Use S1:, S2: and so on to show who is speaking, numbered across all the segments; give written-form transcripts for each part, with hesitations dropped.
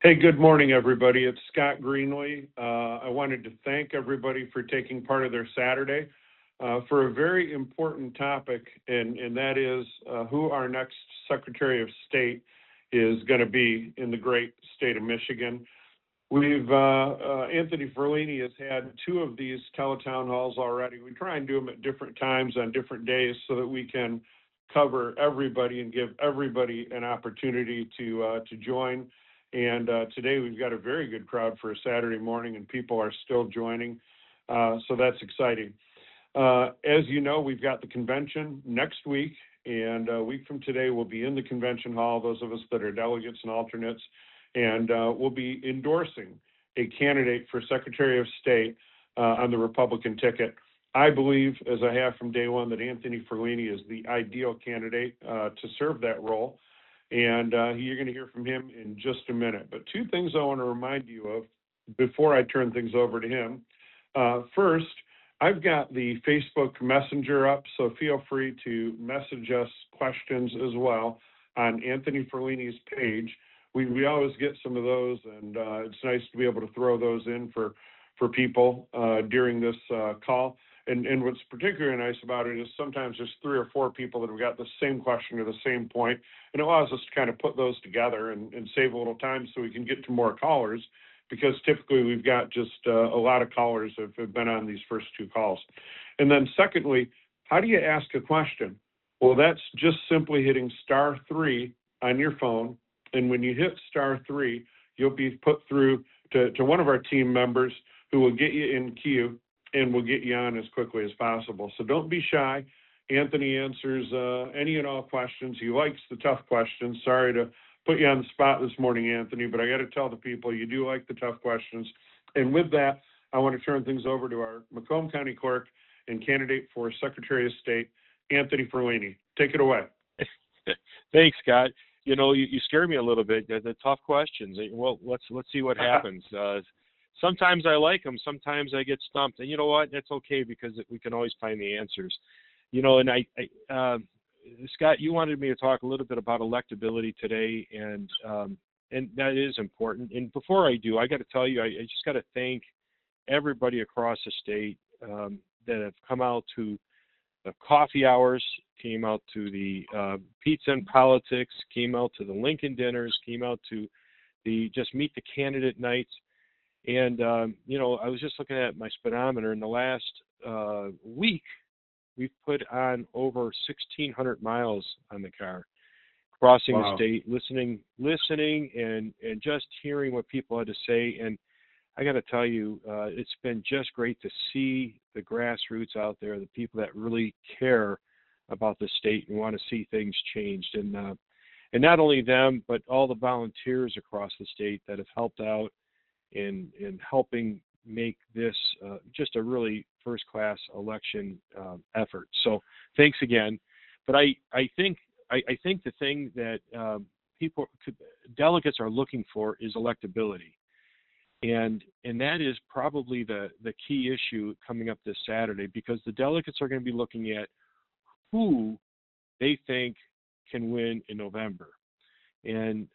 S1: Hey, good morning, everybody. It's Scott Greenlee. I wanted to thank everybody for taking part of their Saturday for a very important topic, and that is who our next Secretary of State is going to be in the great state of Michigan. We've Anthony Forlini has had two of these Tele-Town halls already. We try and do them at different times on different days so that we can cover everybody and give everybody an opportunity to join. And today we've got a very good crowd for a Saturday morning, and people are still joining. So that's exciting. As you know, we've got the convention next week, and a week from today we'll be in the convention hall, those of us that are delegates and alternates, and we'll be endorsing a candidate for Secretary of State on the Republican ticket. I believe, as I have from day one, that Anthony Forlini is the ideal candidate to serve that role. And you're going to hear from him in just a minute. But two things I want to remind you of before I turn things over to him. First, I've got the Facebook Messenger up, so feel free to message us questions as well on Anthony Forlini's page. We always get some of those, and it's nice to be able to throw those in for people during this call. And what's particularly nice about it is sometimes there's 3 or 4 people that have got the same question or the same point, and it allows us to kind of put those together and save a little time so we can get to more callers, because typically we've got just a lot of callers that have been on these first 2 calls. And then secondly, how do you ask a question? Well, that's just simply hitting *3 on your phone, and when you hit *3, you'll be put through to one of our team members who will get you in queue, and we'll get you on as quickly as possible. So don't be shy. Anthony answers any and all questions. He likes the tough questions. Sorry to put you on the spot this morning, Anthony, but I got to tell the people you do like the tough questions. And with that, I want to turn things over to our Macomb County Clerk and candidate for Secretary of State, Anthony Forlini. Take it away.
S2: Thanks, Scott. You know, you scare me a little bit. The tough questions. Well, let's see what happens. Sometimes I like them. Sometimes I get stumped. And you know what? That's okay, because we can always find the answers. You know, and Scott, you wanted me to talk a little bit about electability today, and that is important. And before I do, I got to tell you, I just got to thank everybody across the state that have come out to the coffee hours, came out to the Pizza and Politics, came out to the Lincoln dinners, came out to the just meet the candidate nights. And, you know, I was just looking at my speedometer. In the last week, we've put on over 1,600 miles on the car, crossing
S1: Wow.
S2: the state, listening and just hearing what people had to say. And I got to tell you, it's been just great to see the grassroots out there, the people that really care about the state and want to see things changed. And not only them, but all the volunteers across the state that have helped out in helping make this just a really first-class election effort. So thanks again. But I think the thing that delegates are looking for is electability, and that is probably the key issue coming up this Saturday, because the delegates are going to be looking at who they think can win in November, and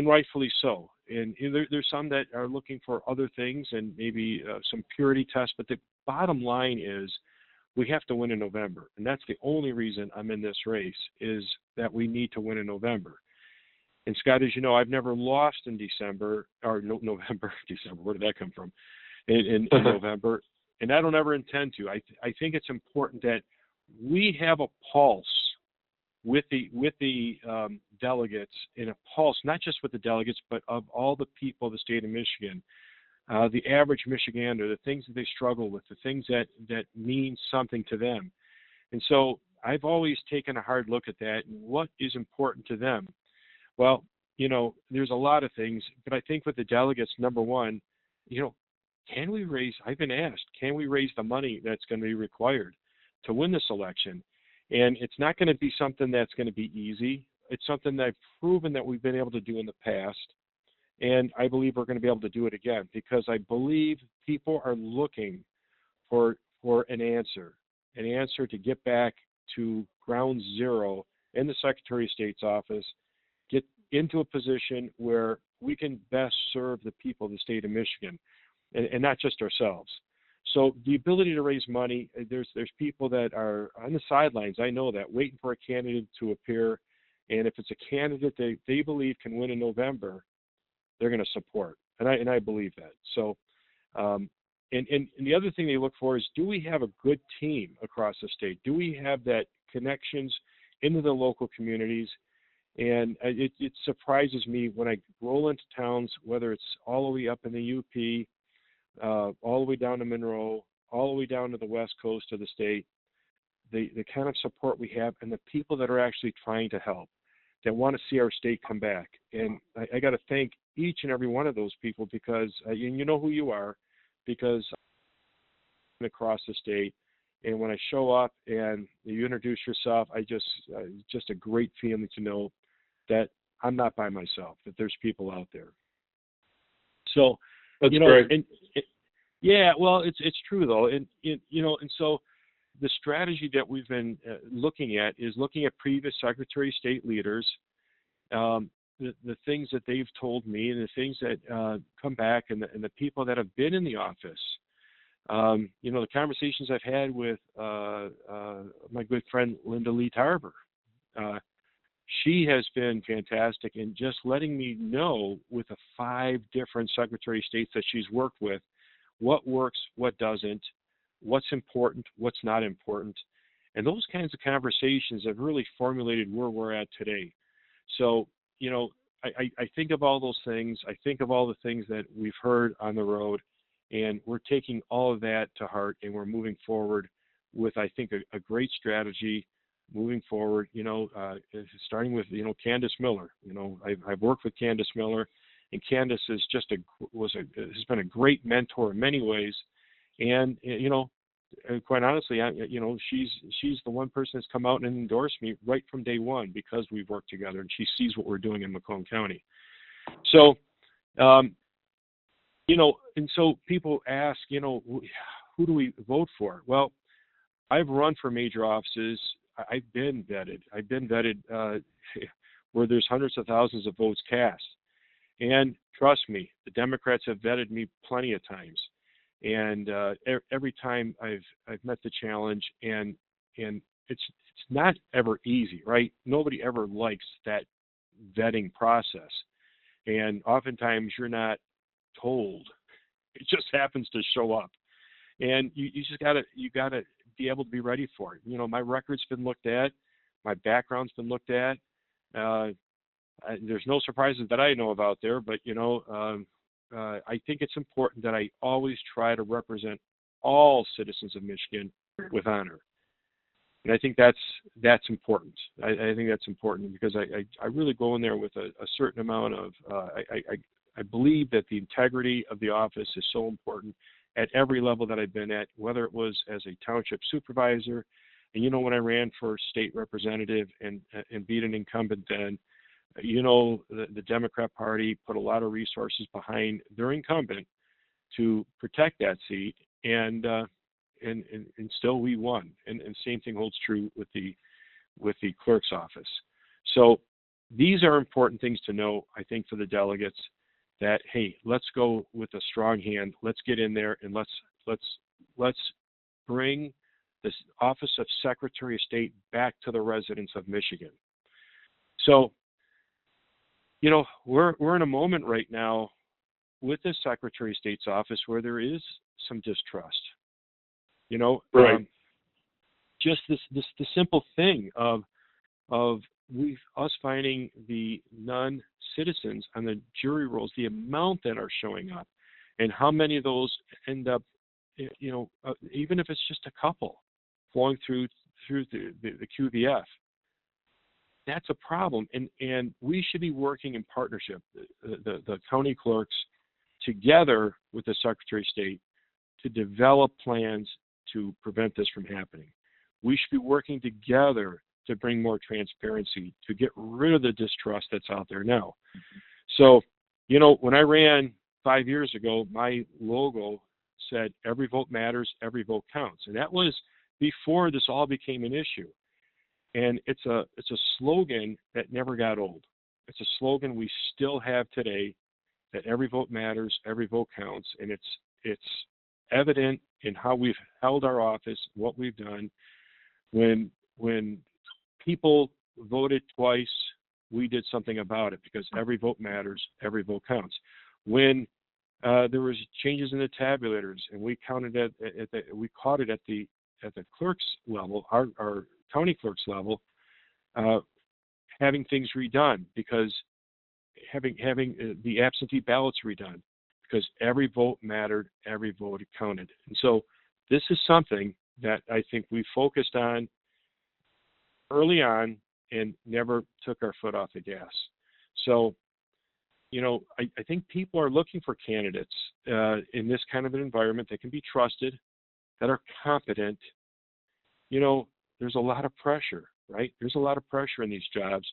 S2: rightfully so. And there's some that are looking for other things and maybe some purity tests, but the bottom line is we have to win in November. And that's the only reason I'm in this race, is that we need to win in November. And Scott, as you know, I've never lost in November, December, where did that come from? In November, and I don't ever intend to. I think it's important that we have a pulse with the delegates, in a pulse, not just with the delegates, but of all the people of the state of Michigan, the average Michigander, the things that they struggle with, the things that mean something to them. And so I've always taken a hard look at that and what is important to them. Well, you know, there's a lot of things, but I think with the delegates, number one, you know, I've been asked, can we raise the money that's going to be required to win this election? And it's not going to be something that's going to be easy. It's something that I've proven that we've been able to do in the past. And I believe we're going to be able to do it again, because I believe people are looking for an answer to get back to ground zero in the Secretary of State's office, get into a position where we can best serve the people of the state of Michigan, and not just ourselves. So the ability to raise money, there's people that are on the sidelines, I know that, waiting for a candidate to appear, and if it's a candidate they believe can win in November, they're going to support, and I believe that. So, and the other thing they look for is, do we have a good team across the state? Do we have that connections into the local communities? And it surprises me when I roll into towns, whether it's all the way up in the UP, all the way down to Monroe, all the way down to the west coast of the state, the kind of support we have and the people that are actually trying to help, that want to see our state come back. And I got to thank each and every one of those people, because you know who you are, because I'm across the state. And when I show up and you introduce yourself, just a great feeling to know that I'm not by myself, that there's people out there. So,
S1: That's great.
S2: Yeah, well, it's true though, and so the strategy that we've been looking at is looking at previous Secretary of State leaders, the things that they've told me, and the things that come back, and the people that have been in the office. The conversations I've had with my good friend Linda Lee Tarver. She has been fantastic in just letting me know, with the 5 different Secretary of States that she's worked with, what works, what doesn't, what's important, what's not important. And those kinds of conversations have really formulated where we're at today. So, I think of all those things. I think of all the things that we've heard on the road, and we're taking all of that to heart, and we're moving forward with, I think, a great strategy. Moving forward, starting with Candace Miller. I've worked with Candace Miller, and Candace is has been a great mentor in many ways. And quite honestly, she's the one person that's come out and endorsed me right from day one, because we've worked together, and she sees what we're doing in Macomb County. So, and so people ask, who do we vote for? Well, I've run for major offices. I've been vetted where there's hundreds of thousands of votes cast. And trust me, the Democrats have vetted me plenty of times. And every time I've met the challenge, and it's not ever easy, right? Nobody ever likes that vetting process. And oftentimes you're not told. It just happens to show up. And you gotta be able to be ready for it. My record's been looked at, my background's been looked at. There's no surprises that I know about there, but I think it's important that I always try to represent all citizens of Michigan with honor. And I think that's important. I think that's important, because I really go in there with a certain amount of I believe that the integrity of the office is so important at every level that I've been at, whether it was as a township supervisor, and when I ran for state representative and beat an incumbent then, the Democrat Party put a lot of resources behind their incumbent to protect that seat, and still we won. And same thing holds true with the clerk's office. So these are important things to know, I think, for the delegates, that, hey, let's go with a strong hand. Let's get in there, and let's bring this office of Secretary of State back to the residents of Michigan. So, we're in a moment right now with the Secretary of State's office where there is some distrust.
S1: Right.
S2: Just the simple thing of us finding the non-citizens on the jury rolls, the amount that are showing up, and how many of those end up, even if it's just a couple flowing through the QVF, that's a problem. And we should be working in partnership, the county clerks, together with the Secretary of State, to develop plans to prevent this from happening. We should be working together to bring more transparency, to get rid of the distrust that's out there now. So, when I ran 5 years ago, my logo said, "Every vote matters, every vote counts." And that was before this all became an issue. And it's a slogan that never got old. It's a slogan we still have today, that every vote matters, every vote counts, and it's evident in how we've held our office, what we've done. When people voted twice, we did something about it, because every vote matters, every vote counts. When there was changes in the tabulators, and we counted we caught it at the clerk's level, our county clerk's level, having things redone, because having the absentee ballots redone, because every vote mattered, every vote counted. And so this is something that I think we focused on early on and never took our foot off the gas. So, I think people are looking for candidates in this kind of an environment that can be trusted, that are competent. There's a lot of pressure, right? There's a lot of pressure in these jobs,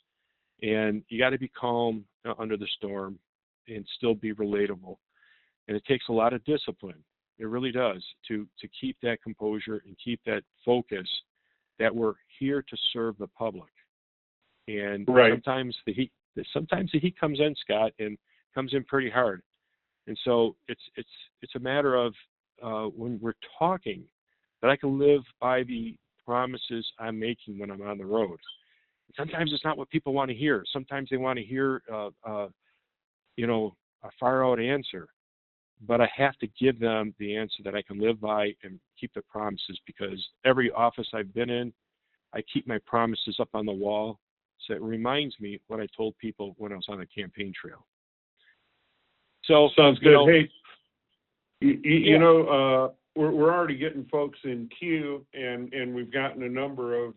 S2: and you got to be calm under the storm and still be relatable. And it takes a lot of discipline. It really does, to keep that composure and keep that focus that we're here to serve the public. And
S1: right.
S2: sometimes the heat comes in, Scott, and comes in pretty hard. And so it's a matter of when we're talking, that I can live by the promises I'm making when I'm on the road. Sometimes it's not what people want to hear. Sometimes they want to hear a far out answer. But I have to give them the answer that I can live by and keep the promises, because every office I've been in, I keep my promises up on the wall. So it reminds me what I told people when I was on the campaign trail. So
S1: sounds good.
S2: Yeah.
S1: We're already getting folks in queue, and we've gotten a number of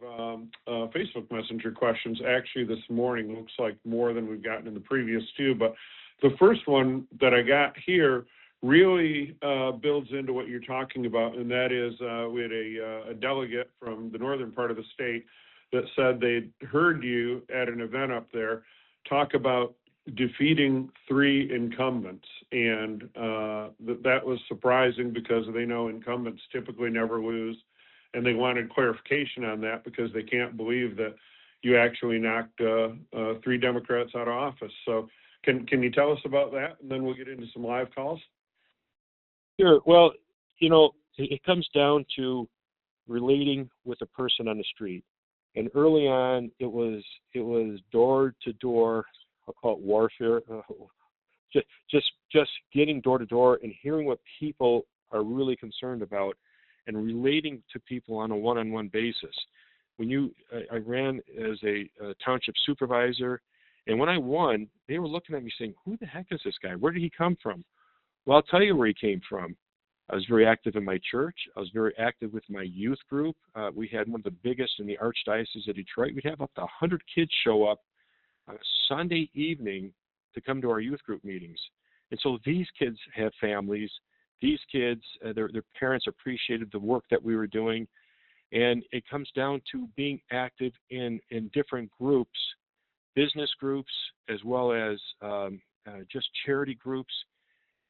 S1: Facebook Messenger questions actually this morning. Looks like more than we've gotten in the previous two. But the first one that I got here really builds into what you're talking about, and that is we had a delegate from the northern part of the state that said they'd heard you at an event up there talk about defeating 3 incumbents, and that was surprising, because they know incumbents typically never lose, and they wanted clarification on that, because they can't believe that you actually knocked 3 Democrats out of office. So can you tell us about that, and then we'll get into some live calls?
S2: Sure. Well, it comes down to relating with a person on the street. And early on, it was door to door. I'll call it warfare. Just getting door to door and hearing what people are really concerned about, and relating to people on a one-on-one basis. I ran as a township supervisor, and when I won, they were looking at me saying, "Who the heck is this guy? Where did he come from?" Well, I'll tell you where he came from. I was very active in my church. I was very active with my youth group. We had one of the biggest in the Archdiocese of Detroit. We'd have up to 100 kids show up on a Sunday evening to come to our youth group meetings. And so these kids have families. These kids, their parents appreciated the work that we were doing. And it comes down to being active in different groups, business groups, as well as just charity groups.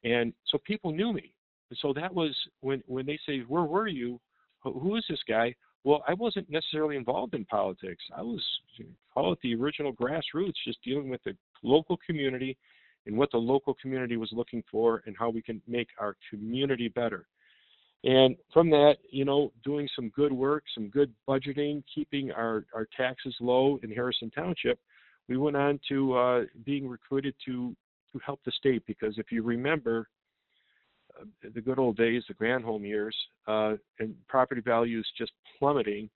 S2: And so people knew me. And so that was when they say, "Where were you? Who is this guy?" Well, I wasn't necessarily involved in politics. I was, call it the original grassroots, just dealing with the local community and what the local community was looking for and how we can make our community better. And from that, doing some good work, some good budgeting, keeping our taxes low in Harrison Township, we went on to being recruited to help the state, because if you remember the good old days, the Granholm years, and property values just plummeting,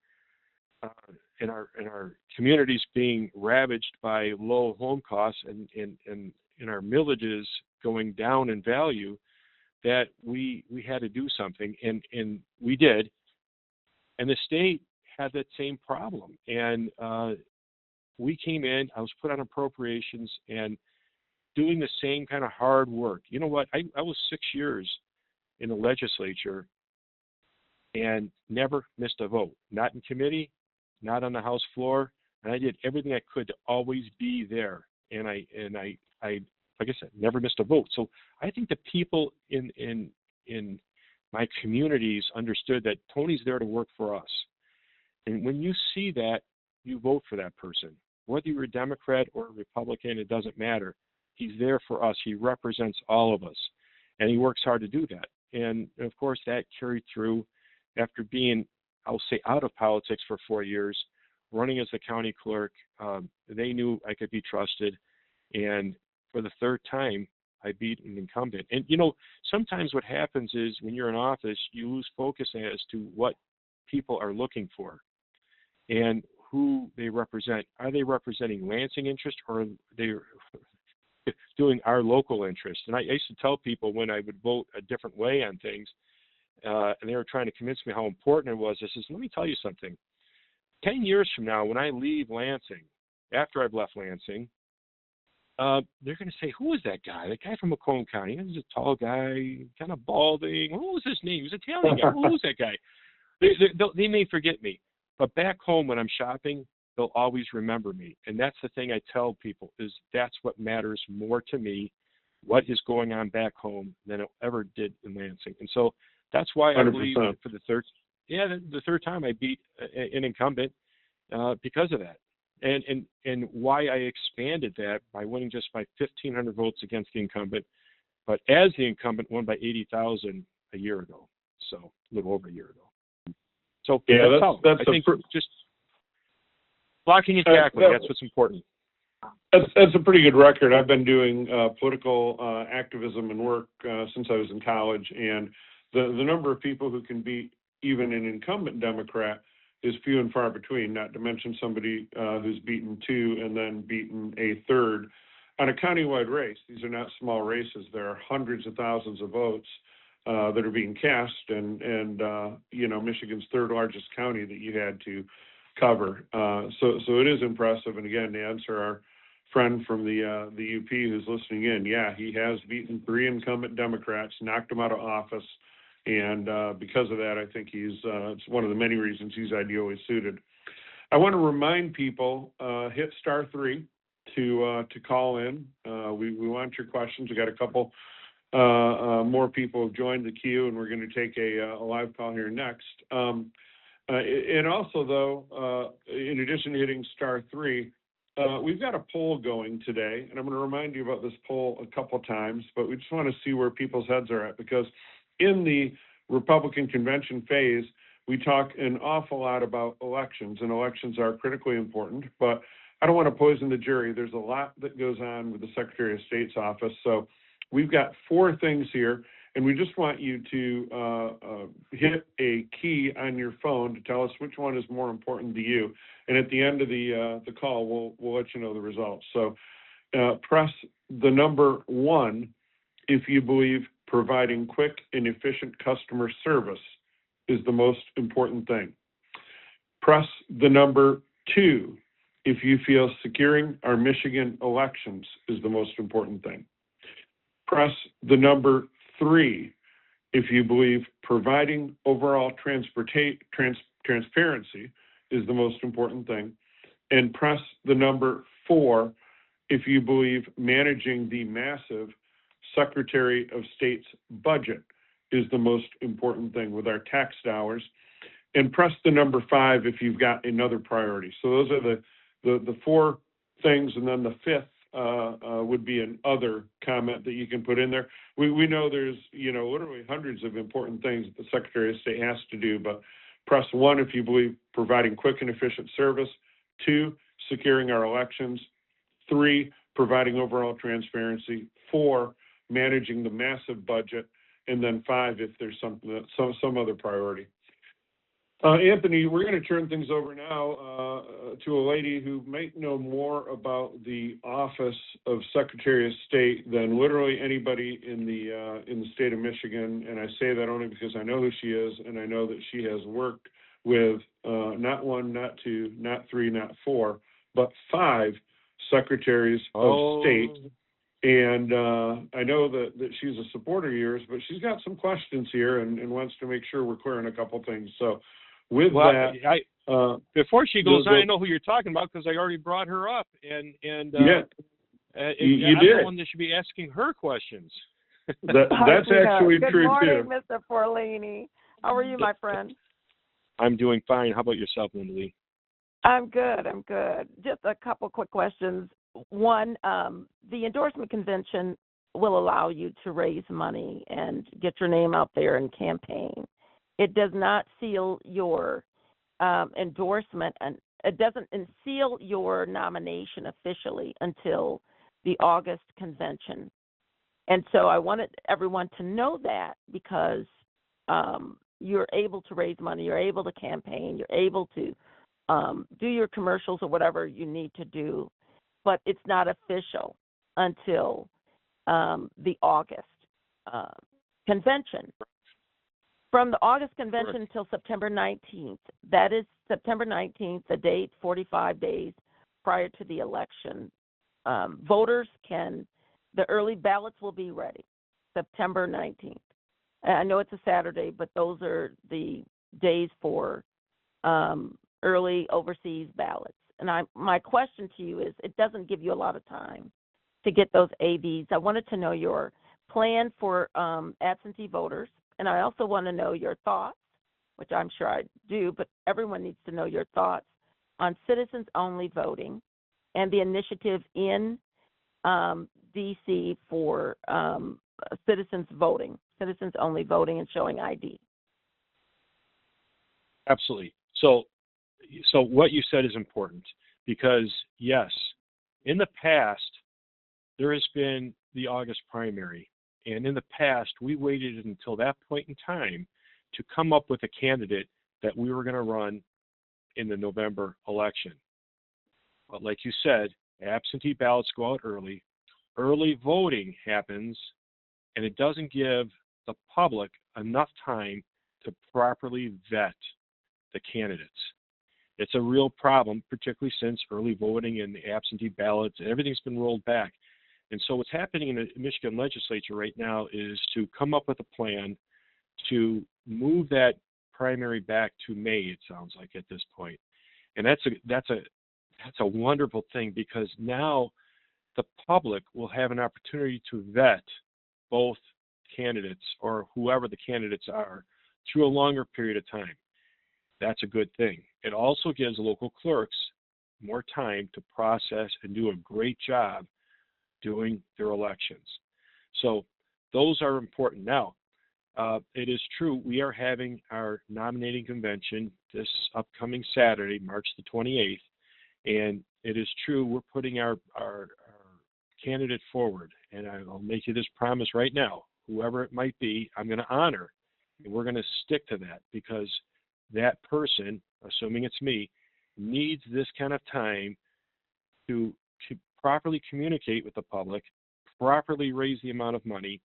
S2: and our communities being ravaged by low home costs, and our millages going down in value, that we had to do something, and we did. And the state had that same problem, and we came in. I was put on appropriations and doing the same kind of hard work. You know what? I was 6 years in the legislature and never missed a vote. Not in committee, not on the House floor, and I did everything I could to always be there. And I like I said, never missed a vote. So I think the people in my communities understood that Tony's there to work for us. And when you see that, you vote for that person. whether you're a Democrat or a Republican, it doesn't matter. He's there for us. He represents all of us, and he works hard to do that. And of course, that carried through after being, I'll say, out of politics for 4 years, running as the county clerk. They knew I could be trusted, and for the third time, I beat an incumbent. And sometimes what happens is when you're in office, you lose focus as to what people are looking for and who they represent. Are they representing Lansing interest, or are they doing our local interest? And I used to tell people when I would vote a different way on things, and they were trying to convince me how important it was. I says, let me tell you something. 10 years from now, when I leave Lansing, after I've left Lansing, they're going to say, who is that guy? That guy from Macomb County. He's a tall guy, kind of balding. What was his name? He was an Italian guy. Who was that guy? They may forget me. But back home when I'm shopping, they'll always remember me. And that's the thing I tell people, is that's what matters more to me, what is going on back home, than it ever did in Lansing. And so that's why I believe for the third time I beat an incumbent because of that. And why I expanded that by winning just by 1,500 votes against the incumbent, but as the incumbent won by 80,000 a year ago, so a little over a year ago. So
S1: yeah, that's
S2: I think just blocking and tackling, that's what's important.
S1: That's a pretty good record. I've been doing political activism and work since I was in college, and the number of people who can beat even an incumbent Democrat is few and far between, not to mention somebody who's beaten two and then beaten a third on a countywide race. These are not small races. There are hundreds of thousands of votes that are being cast, and Michigan's third largest county that you had to cover. So it is impressive. And again, to answer our friend from the UP who's listening in, yeah, he has beaten 3 incumbent Democrats, knocked them out of office. And because of that, I think it's one of the many reasons he's ideally suited. I want to remind people, hit *3 to call in. We want your questions. We got a couple more people have joined the queue, and we're going to take a live call here next. And also, though, in addition to hitting *3, we've got a poll going today, and I'm going to remind you about this poll a couple times, but we just want to see where people's heads are at, because in the Republican convention phase, we talk an awful lot about elections, and elections are critically important, but I don't want to poison the jury. There's a lot that goes on with the Secretary of State's office. So we've got 4 things here, and we just want you to hit a key on your phone to tell us which one is more important to you. And at the end of the call, we'll let you know the results. So press the number 1 if you believe providing quick and efficient customer service is the most important thing. Press the number 2 if you feel securing our Michigan elections is the most important thing. Press the number 3 if you believe providing overall transparency is the most important thing. And press the number 4 if you believe managing the massive Secretary of State's budget is the most important thing with our tax dollars. And press the number 5 if you've got another priority. So those are the 4 things, and then the 5th would be an other comment that you can put in there. We know there's literally hundreds of important things that the Secretary of State has to do, but press 1 if you believe providing quick and efficient service, 2, securing our elections, 3, providing overall transparency, 4, managing the massive budget, and then 5 if there's some other priority. Anthony, we're going to turn things over now to a lady who might know more about the office of Secretary of State than literally anybody in the state of Michigan. And I say that only because I know who she is, and I know that she has worked with not 1, not 2, not 3, not 4, but 5 secretaries of state. And I know that she's a supporter of yours, but she's got some questions here and wants to make sure we're clear on a couple things. So with that,
S2: before she goes on, I know who you're talking about because I already brought her up, and
S1: you
S2: I'm
S1: did.
S2: the one that should be asking her questions.
S1: That's actually true, too.
S3: Good morning, Mr. Forlini. How are you, my friend?
S2: I'm doing fine. How about yourself, Linda Lee?
S3: I'm good. I'm good. Just a couple quick questions. One, the endorsement convention will allow you to raise money and get your name out there and campaign. It does not seal your endorsement, and it doesn't seal your nomination officially until the August convention. And so I wanted everyone to know that because you're able to raise money, you're able to campaign, you're able to do your commercials or whatever you need to do, but it's not official until the August convention. From the August convention until September 19th, that is September 19th, the date, 45 days prior to the election. Voters the early ballots will be ready, September 19th. I know it's a Saturday, but those are the days for early overseas ballots. And my question to you is, it doesn't give you a lot of time to get those AVs. I wanted to know your plan for absentee voters, and I also want to know your thoughts, which I'm sure I do, but everyone needs to know your thoughts on citizens-only voting and the initiative in D.C. for citizens-only voting and showing ID.
S2: Absolutely. So what you said is important because, yes, in the past, there has been the August primary. And in the past, we waited until that point in time to come up with a candidate that we were going to run in the November election. But like you said, absentee ballots go out early. Early voting happens, and it doesn't give the public enough time to properly vet the candidates. It's a real problem, particularly since early voting and the absentee ballots, everything's been rolled back. And so what's happening in the Michigan legislature right now is to come up with a plan to move that primary back to May, it sounds like at this point. And that's a wonderful thing because now the public will have an opportunity to vet both candidates or whoever the candidates are through a longer period of time. That's a good thing. It also gives local clerks more time to process and do a great job doing their elections. So those are important. Now, it is true we are having our nominating convention this upcoming Saturday, March the 28th, and it is true we're putting our candidate forward, and I'll make you this promise right now, whoever it might be, I'm going to honor, and we're going to stick to that because that person, assuming it's me, needs this kind of time to properly communicate with the public, properly raise the amount of money,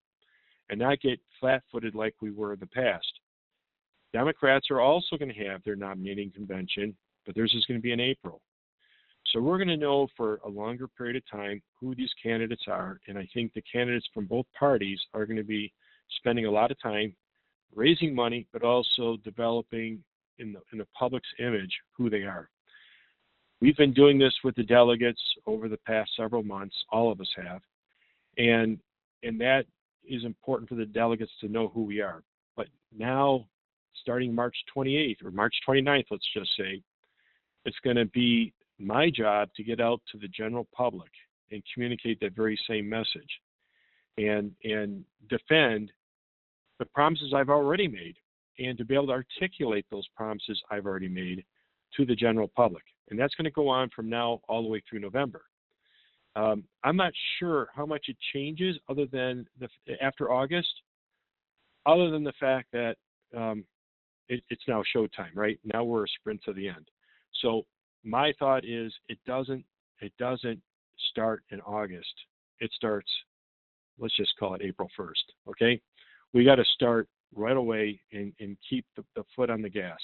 S2: and not get flat-footed like we were in the past. Democrats are also going to have their nominating convention, but theirs is going to be in April. So we're going to know for a longer period of time who these candidates are, and I think the candidates from both parties are going to be spending a lot of time raising money, but also developing in the public's image who they are. We've been doing this with the delegates over the past several months, all of us have, and that is important for the delegates to know who we are. But now, starting March 28th or March 29th, let's just say, it's going to be my job to get out to the general public and communicate that very same message and defend the promises I've already made and to be able to articulate those promises I've already made to the general public. And that's going to go on from now all the way through November. I'm not sure how much it changes other than after August, other than the fact that it's now showtime, right? Now we're a sprint to the end. So my thought is it doesn't start in August. It starts, let's just call it April 1st, okay? We got to start right away and keep the foot on the gas.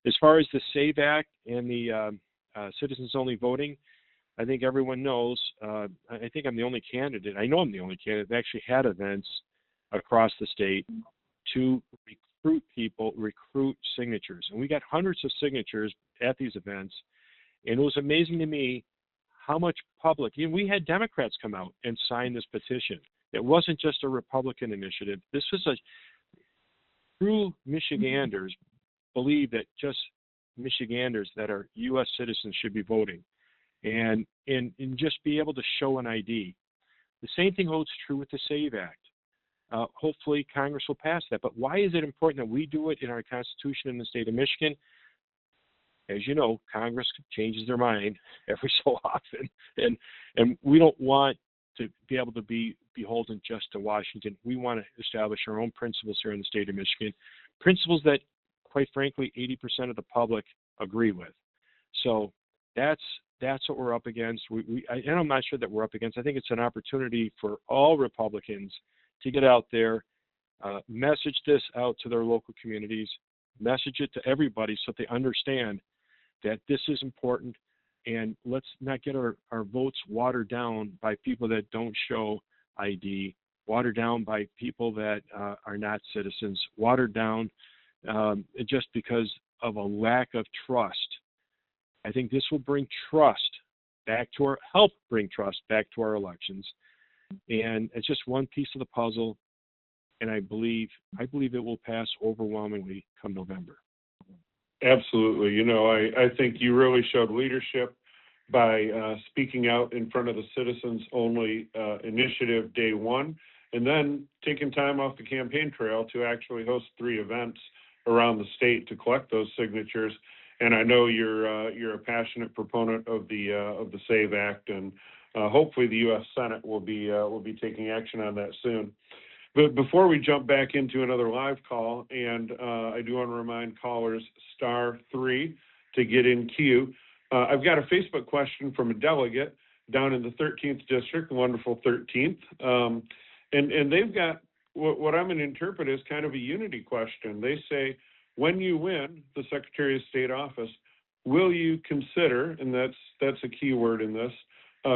S2: As far as the SAVE Act and the citizens-only voting, I think everyone knows, I think I'm the only candidate, I know I'm the only candidate that actually had events across the state to recruit signatures. And we got hundreds of signatures at these events. And it was amazing to me how much public, we had Democrats come out and sign this petition. It wasn't just a Republican initiative. This was true Michiganders believe that just Michiganders that are U.S. citizens should be voting, and just be able to show an ID. The same thing holds true with the SAVE Act. Hopefully Congress will pass that. But why is it important that we do it in our Constitution in the state of Michigan? As you know, Congress changes their mind every so often, and we don't want to be able to be beholden just to Washington. We want to establish our own principles here in the state of Michigan, principles that, quite frankly, 80% of the public agree with. So that's what we're up against. And I'm not sure that we're up against. I think it's an opportunity for all Republicans to get out there, message this out to their local communities, message it to everybody so that they understand that this is important, and let's not get our votes watered down by people that don't show ID, watered down by people that are not citizens, watered down just because of a lack of trust. I think this will bring trust back to help bring trust back to our elections. And it's just one piece of the puzzle, and I believe it will pass overwhelmingly come November.
S1: Absolutely. I think you really showed leadership by speaking out in front of the Citizens Only initiative day one, and then taking time off the campaign trail to actually host 3 events around the state to collect those signatures. And I know you're a passionate proponent of the SAVE Act, and hopefully the U.S. Senate will be taking action on that soon. But before we jump back into another live call, and I do want to remind callers *3 to get in queue. I've got a Facebook question from a delegate down in the 13th district, the wonderful 13th, and they've got what I'm going to interpret as kind of a unity question. They say, when you win the Secretary of State office, will you consider, and that's a key word in this,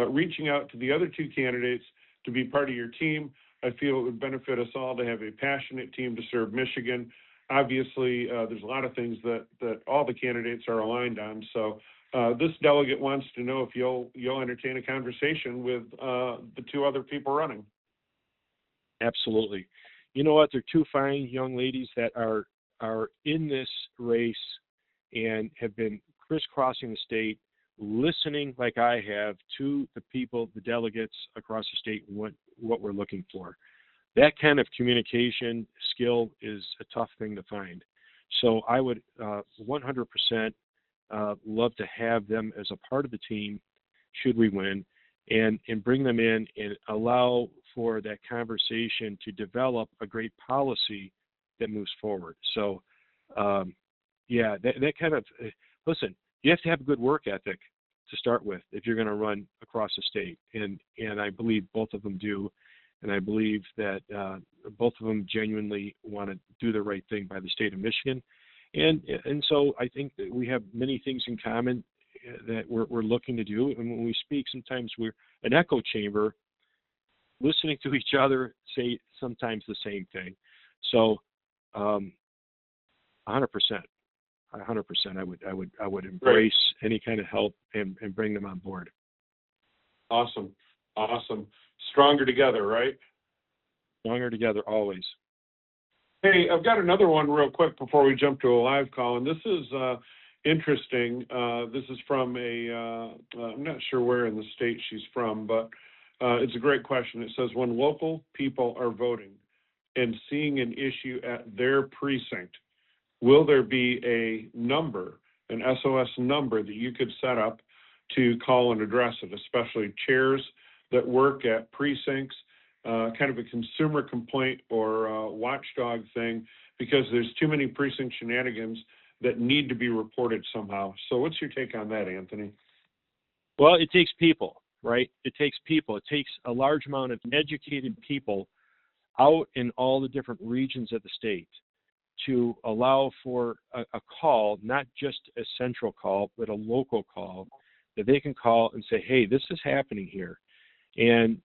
S1: reaching out to the other 2 candidates to be part of your team? I feel it would benefit us all to have a passionate team to serve Michigan. Obviously, there's a lot of things that all the candidates are aligned on. So this delegate wants to know if you'll entertain a conversation with the 2 other people running.
S2: Absolutely. You know what? They're 2 fine young ladies that are in this race and have been crisscrossing the state, listening like I have to the people, the delegates across the state, what we're looking for. That kind of communication skill is a tough thing to find. So I would 100% love to have them as a part of the team should we win, and bring them in and allow for that conversation to develop a great policy that moves forward. So, that kind of, listen, you have to have a good work ethic to start with if you're going to run across the state, and I believe both of them do, and I believe that both of them genuinely want to do the right thing by the state of Michigan, and so I think that we have many things in common that we're looking to do, and when we speak, sometimes we're an echo chamber, listening to each other say sometimes the same thing. So, 100%. 100%. I would embrace any kind of help and bring them on board.
S1: Awesome. Stronger together, right?
S2: Stronger together always.
S1: Hey, I've got another one real quick before we jump to a live call, and this is interesting. This is from I'm not sure where in the state she's from, but it's a great question. It says, when local people are voting and seeing an issue at their precinct, will there be a number, an SOS number that you could set up to call and address it, especially chairs that work at precincts, kind of a consumer complaint or watchdog thing, because there's too many precinct shenanigans that need to be reported somehow. So what's your take on that, Anthony?
S2: Well, it takes people, right? It takes people. It takes a large amount of educated people out in all the different regions of the state to allow for a call, not just a central call, but a local call that they can call and say, hey, this is happening here. And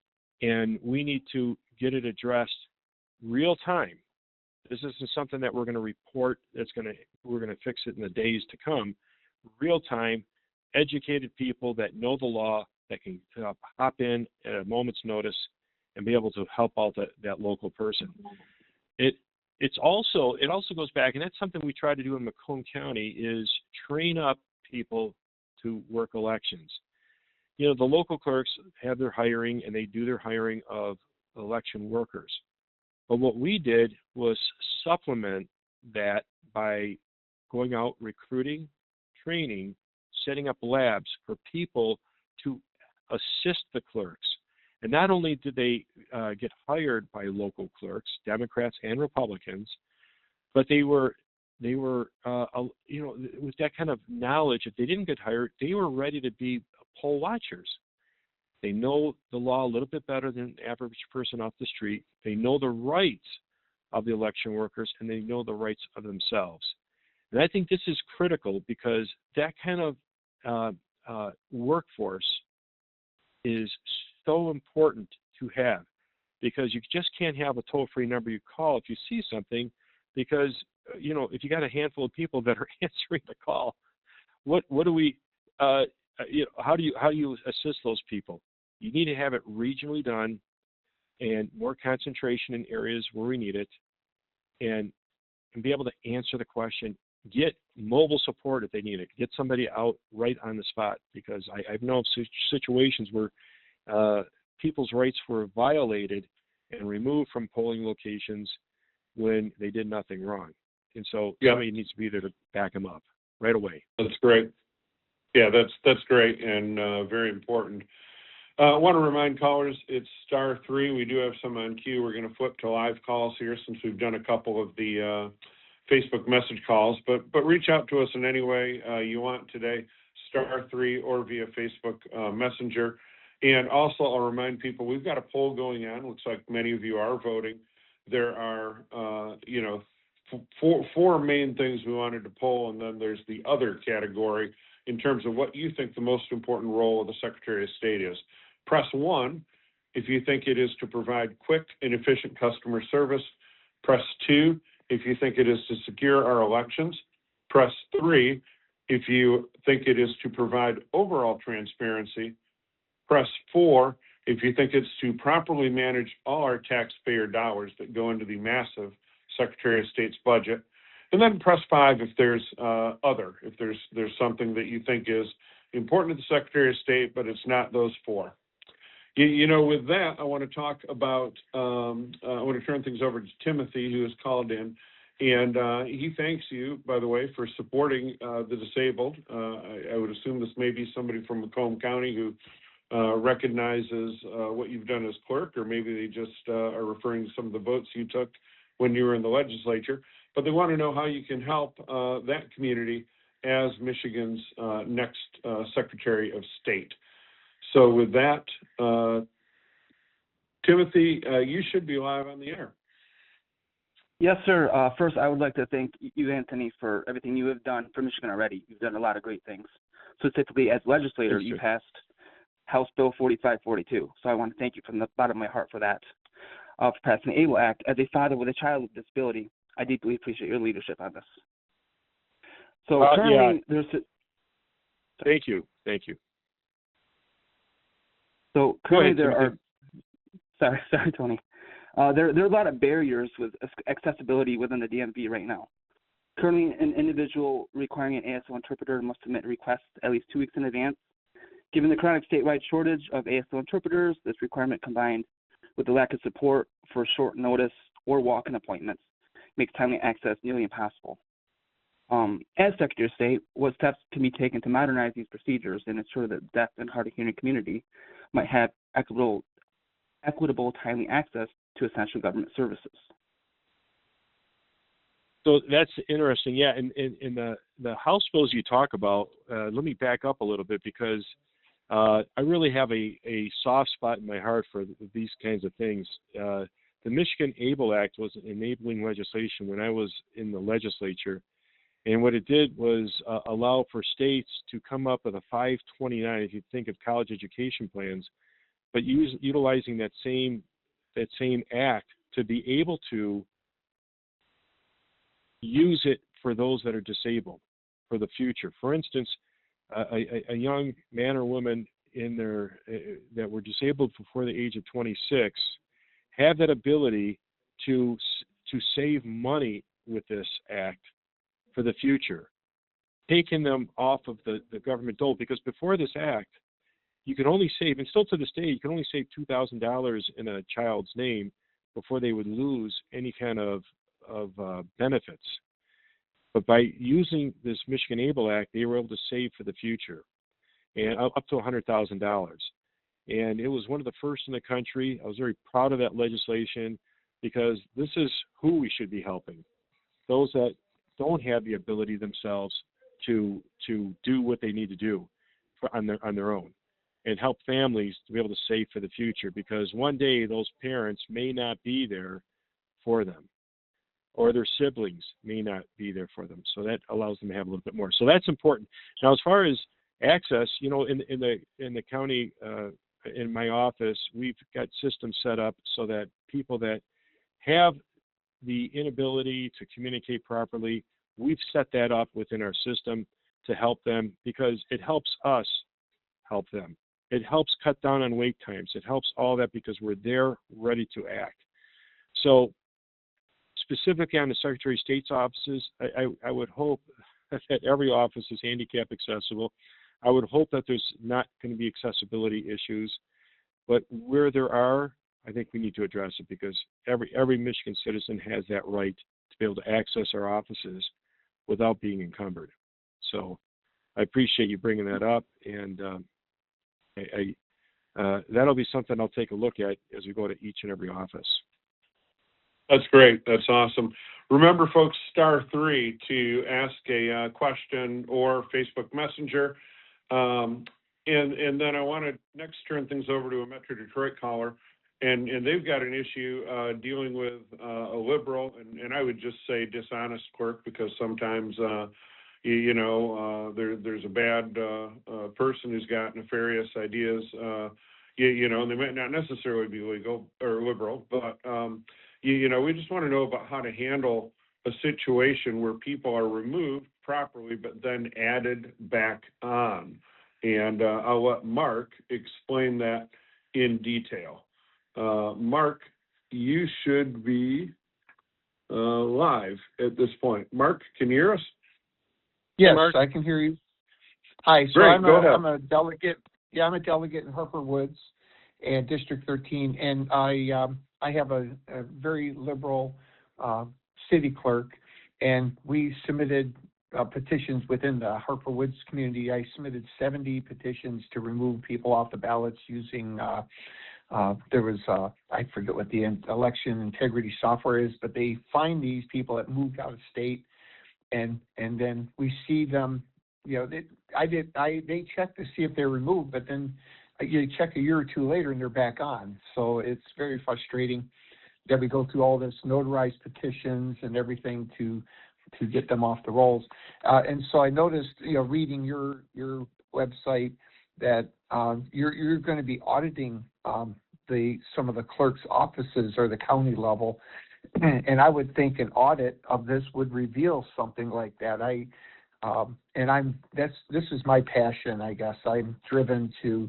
S2: we need to get it addressed real time. This isn't something that we're going to report we're going to fix it in the days to come. Real time, educated people that know the law, that can hop in at a moment's notice and be able to help out that local person. it also goes back, and that's something we try to do in Macomb County, is train up people to work elections. You know, the local clerks have their hiring, and they do their hiring of election workers. But what we did was supplement that by going out, recruiting, training, setting up labs for people to assist the clerks. And not only did they get hired by local clerks, Democrats and Republicans, but they were you know, with that kind of knowledge, if they didn't get hired, they were ready to be poll watchers. They know the law a little bit better than the average person off the street. They know the rights of the election workers, and they know the rights of themselves. And I think this is critical, because that kind of workforce is so important to have, because you just can't have a toll-free number you call if you see something, because, you know, if you got a handful of people that are answering the call, what do we, you know, how do you assist those people? You need to have it regionally done, and more concentration in areas where we need it, and be able to answer the question. Get mobile support if they need it. Get somebody out right on the spot, because I've known situations where people's rights were violated and removed from polling locations when they did nothing wrong. And so somebody needs to be there to back them up right away.
S1: That's great. Yeah, that's great, and very important. I want to remind callers, it's *3. We do have some on queue. We're going to flip to live calls here, since we've done a couple of the Facebook message calls. But reach out to us in any way you want today, *3 or via Facebook Messenger. And also, I'll remind people, we've got a poll going on. Looks like many of you are voting. There are, you know, four main things we wanted to poll, and then there's the other category in terms of what you think the most important role of the Secretary of State is. Press 1 if you think it is to provide quick and efficient customer service. Press 2 if you think it is to secure our elections. Press 3 if you think it is to provide overall transparency. Press 4 if you think it's to properly manage all our taxpayer dollars that go into the massive Secretary of State's budget. And then press 5 if there's other, if there's something that you think is important to the Secretary of State, but it's not those 4. You know, with that, I want to talk about, I want to turn things over to Timothy, who has called in. And he thanks you, by the way, for supporting the disabled. I would assume this may be somebody from Macomb County who recognizes what you've done as clerk, or maybe they just are referring to some of the votes you took when you were in the legislature. But they want to know how you can help that community as Michigan's next Secretary of State. So with that, Timothy, you should be live on the air.
S4: Yes, sir. First, I would like to thank you, Anthony, for everything you have done for Michigan already. You've done a lot of great things. Specifically, as legislator, you passed House Bill 4542. So I want to thank you from the bottom of my heart for that, for passing the ABLE Act. As a father with a child with disability, I deeply appreciate your leadership on this. So currently, there's...
S2: Thank you.
S4: So currently there are... Sorry, Tony. There are a lot of barriers with accessibility within the DMV right now. Currently, an individual requiring an ASL interpreter must submit a request at least 2 weeks in advance. Given the chronic statewide shortage of ASL interpreters, this requirement combined with the lack of support for short notice or walk-in appointments makes timely access nearly impossible. As Secretary of State, what steps can be taken to modernize these procedures and ensure that the deaf and hard of hearing community might have equitable, timely access to essential government services?
S2: So that's interesting. Yeah, in the House bills you talk about, let me back up a little bit, because I really have a soft spot in my heart for these kinds of things. The Michigan ABLE Act was enabling legislation when I was in the legislature. And what it did was allow for states to come up with a 529, if you think of college education plans, but utilizing that same act to be able to use it for those that are disabled for the future. For instance, a young man or woman that were disabled before the age of 26 have that ability to to save money with this act for the future, taking them off of the government dole, because before this act, you could only save, and still to this day, you can only save $2,000 in a child's name before they would lose any kind of benefits. But by using this Michigan Able Act, they were able to save for the future, and up to $100,000. And it was one of the first in the country. I was very proud of that legislation, because this is who we should be helping. Those that don't have the ability themselves to do what they need to do on their own, and help families to be able to save for the future, because one day those parents may not be there for them, or their siblings may not be there for them. So that allows them to have a little bit more. So that's important. Now, as far as access, in the county, in my office, we've got systems set up so that people that have the inability to communicate properly, we've set that up within our system to help them, because it helps us help them. It helps cut down on wait times. It helps all that, because we're there ready to act. So specifically on the Secretary of State's offices, I would hope that every office is handicap accessible. I would hope that there's not going to be accessibility issues, but where there are, I think we need to address it, because every Michigan citizen has that right to be able to access our offices without being encumbered. So I appreciate you bringing that up, and that'll be something I'll take a look at as we go to each and every office.
S1: That's great. That's awesome. Remember, folks, *3 to ask a question or Facebook Messenger. And then I want to next turn things over to a Metro Detroit caller, and they've got an issue dealing with a liberal, and I would just say dishonest clerk, because sometimes there's a bad person who's got nefarious ideas, and they might not necessarily be legal or liberal, but we just want to know about how to handle a situation where people are removed properly but then added back on. And I'll let Mark explain that in detail. Mark, you should be live at this point. Mark, can you hear us?
S5: Yes,
S2: Mark?
S5: I can hear you. Hi, so
S1: Great, go ahead.
S5: I'm a delegate. Yeah, I'm a delegate in Harper Woods and District 13, and I have a very liberal city clerk, and we submitted petitions within the Harper Woods community. I submitted 70 petitions to remove people off the ballots using, there was, I forget what the election integrity software is, but they find these people that moved out of state, and then we see them, they check to see if they're removed, but then you check a year or two later and they're back on. So it's very frustrating that we go through all this notarized petitions and everything to get them off the rolls. And so I noticed, reading your website that you're going to be auditing some of the clerk's offices or the county level, and I would think an audit of this would reveal something like that. This is my passion, I guess. I'm driven to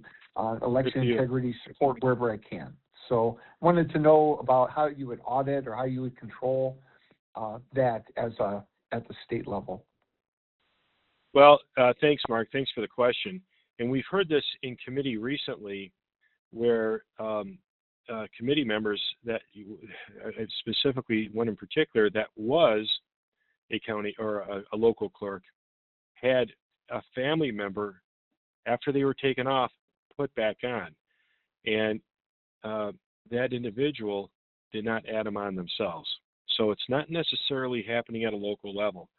S5: election integrity support wherever I can. So wanted to know about how you would audit or how you would control that at the state level.
S2: Well, thanks, Mark. Thanks for the question. And we've heard this in committee recently, where committee members that specifically one in particular that was a county or a local clerk had a family member, after they were taken off, put back on. And that individual did not add them on themselves. So it's not necessarily happening at a local level.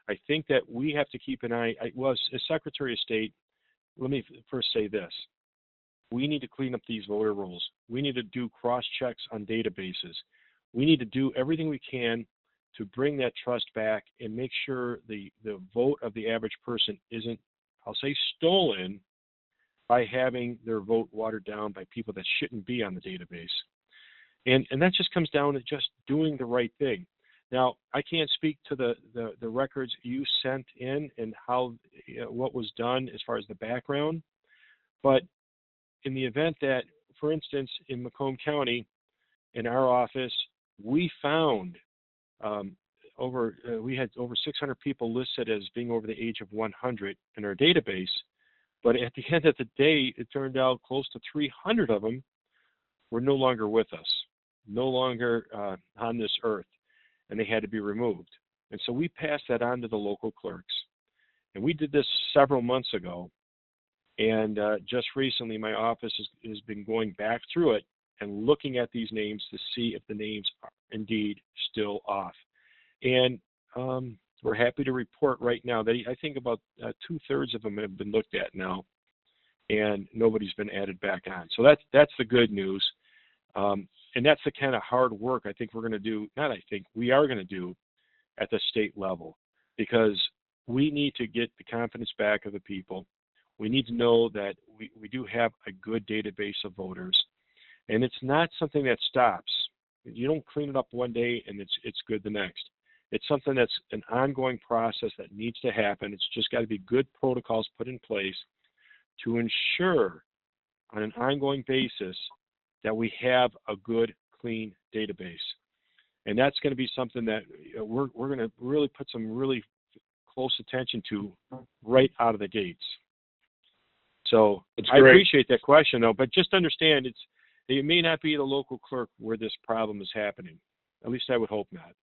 S2: I think that we have to keep an eye. As Secretary of State, let me first say this. We need to clean up these voter rolls. We need to do cross-checks on databases. We need to do everything we can to bring that trust back and make sure the vote of the average person isn't, I'll say, stolen by having their vote watered down by people that shouldn't be on the database. And that just comes down to just doing the right thing. Now, I can't speak to the records you sent in and how what was done as far as the background, but in the event that, for instance, in Macomb County, in our office, we found we had over 600 people listed as being over the age of 100 in our database, but at the end of the day, it turned out close to 300 of them were no longer with us, no longer on this earth, and they had to be removed. And so we passed that on to the local clerks. And we did this several months ago. And just recently, my office has been going back through it and looking at these names to see if the names are indeed still off. And we're happy to report right now that I think about 2/3 of them have been looked at now, and nobody's been added back on. So that's the good news. And that's the kind of hard work I think we're going to do, we are going to do at the state level, because we need to get the confidence back of the people. We need to know that we do have a good database of voters, and it's not something that stops. You don't clean it up one day and it's good the next. It's something that's an ongoing process that needs to happen. It's just got to be good protocols put in place to ensure on an ongoing basis that we have a good, clean database. And that's going to be something that we're going to really put some really close attention to right out of the gates. So I appreciate that question, though, but just understand it may not be the local clerk where this problem is happening. At least I would hope not.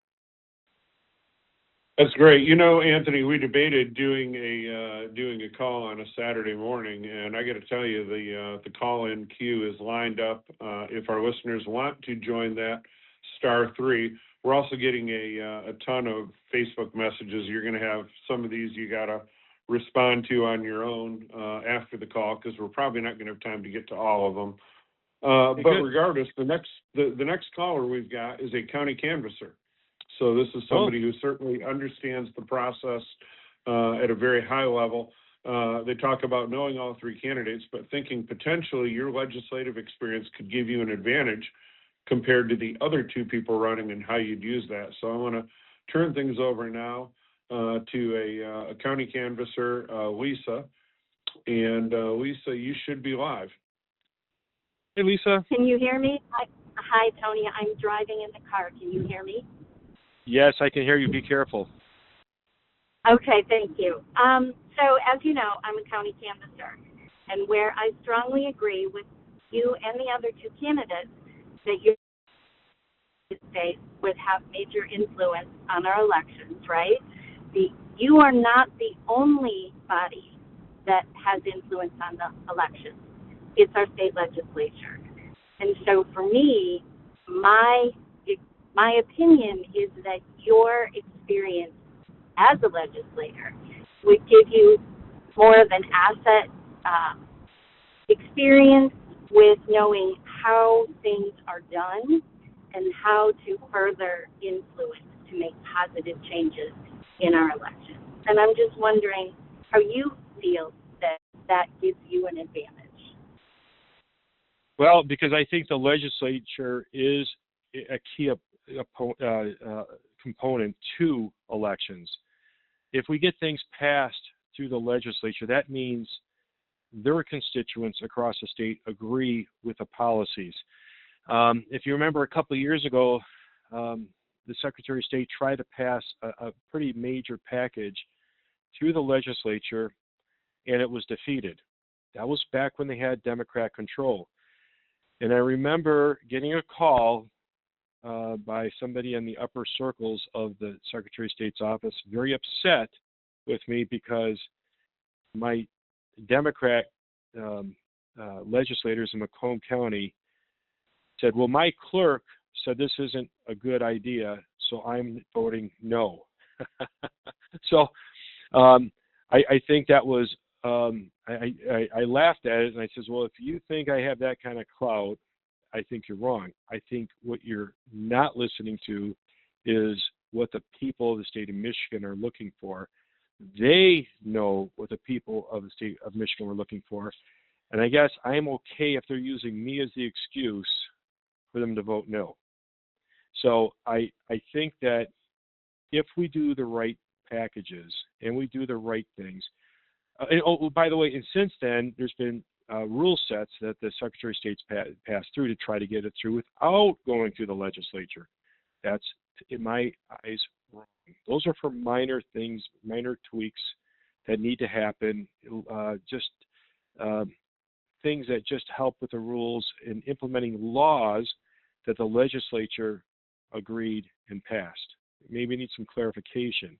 S1: That's great. You know, Anthony, we debated doing a call on a Saturday morning, and I got to tell you, the call-in queue is lined up. If our listeners want to join that, *3. We're also getting a ton of Facebook messages. You're going to have some of these you got to respond to on your own after the call, because we're probably not going to have time to get to all of them. But regardless, the next caller we've got is a county canvasser. So this is somebody who certainly understands the process at a very high level. They talk about knowing all three candidates, but thinking potentially your legislative experience could give you an advantage compared to the other two people running and how you'd use that. So I want to turn things over now to a county canvasser, Lisa. And Lisa, you should be live.
S2: Hey, Lisa.
S6: Can you hear me? Hi, Tony. I'm driving in the car. Can you hear me?
S2: Yes, I can hear you. Be careful.
S6: Okay, thank you. So as you know, I'm a county canvasser, and where I strongly agree with you and the other two candidates that your state would have major influence on our elections, right? You are not the only body that has influence on the elections. It's our state legislature. And so for me, my opinion is that your experience as a legislator would give you more of an asset experience with knowing how things are done and how to further influence to make positive changes in our elections. And I'm just wondering how you feel that gives you an advantage.
S2: Well, because I think the legislature is a key component to elections. If we get things passed through the legislature, that means their constituents across the state agree with the policies. If you remember a couple of years ago, the Secretary of State tried to pass a pretty major package through the legislature, and it was defeated. That was back when they had Democrat control. And I remember getting a call by somebody in the upper circles of the Secretary of State's office, very upset with me because my Democrat legislators in Macomb County said, well, my clerk said this isn't a good idea, so I'm voting no. So I think that was, I laughed at it, and I says, well, if you think I have that kind of clout, I think you're wrong. I think what you're not listening to is what the people of the state of Michigan are looking for. They know what the people of the state of Michigan are looking for. And I guess I'm okay if they're using me as the excuse for them to vote no. So I think that if we do the right packages and we do the right things, by the way, and since then, there's been rule sets that the Secretary of State's passed through to try to get it through without going through the legislature. That's, in my eyes, wrong. Those are for minor things, minor tweaks that need to happen, just things that just help with the rules in implementing laws that the legislature agreed and passed. Maybe need some clarification.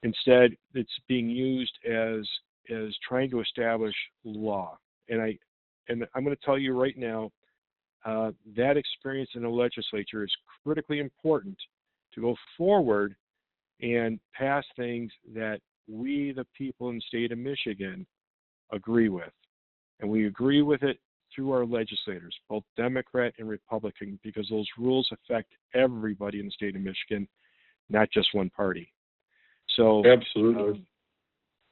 S2: Instead, it's being used as trying to establish law. And I'm going to tell you right now, that experience in the legislature is critically important to go forward and pass things that we, the people in the state of Michigan, agree with. And we agree with it through our legislators, both Democrat and Republican, because those rules affect everybody in the state of Michigan, not just one party. So
S1: absolutely.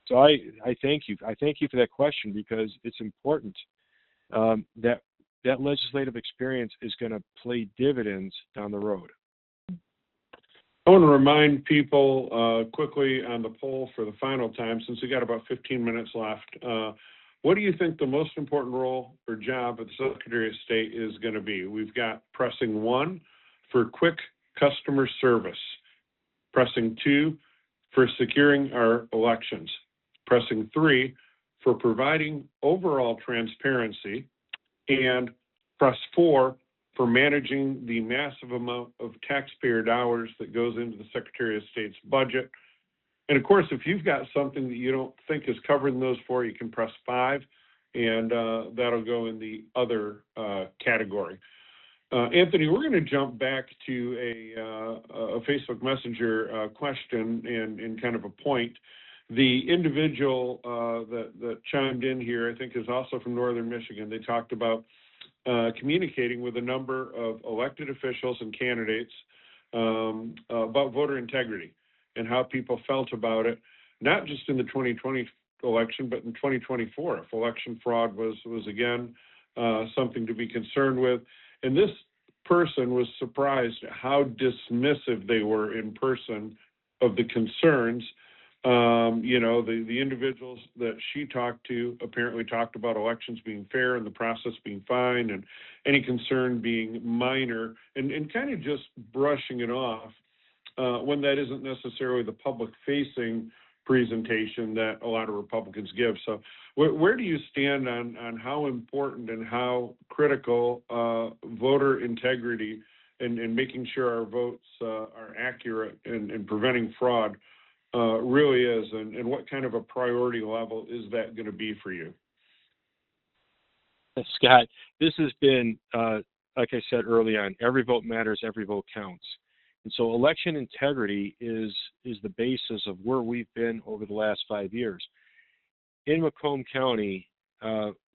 S2: So I thank you. I thank you for that question, because it's important that legislative experience is going to play dividends down the road.
S1: I want to remind people quickly on the poll for the final time, since we got about 15 minutes left. What do you think the most important role or job of the Secretary of State is going to be? We've got pressing 1 for quick customer service, pressing 2 for securing our elections, pressing 3 for providing overall transparency, and press 4 for managing the massive amount of taxpayer dollars that goes into the Secretary of State's budget. And of course, if you've got something that you don't think is covered in those 4, you can press 5, and that'll go in the other category. Anthony, we're going to jump back to a Facebook Messenger question and kind of a point. The individual that chimed in here, I think, is also from Northern Michigan. They talked about communicating with a number of elected officials and candidates about voter integrity and how people felt about it, not just in the 2020 election, but in 2024, if election fraud was again something to be concerned with. And this person was surprised at how dismissive they were in person of the concerns. The individuals that she talked to apparently talked about elections being fair and the process being fine and any concern being minor, and kind of just brushing it off when that isn't necessarily the public-facing presentation that a lot of Republicans give. So where do you stand on how important and how critical voter integrity and making sure our votes are accurate and preventing fraud really is, and what kind of a priority level is that going to be for you?
S2: Scott, this has been, like I said early on, every vote matters, every vote counts. And so election integrity is the basis of where we've been over the last 5 years. In Macomb County,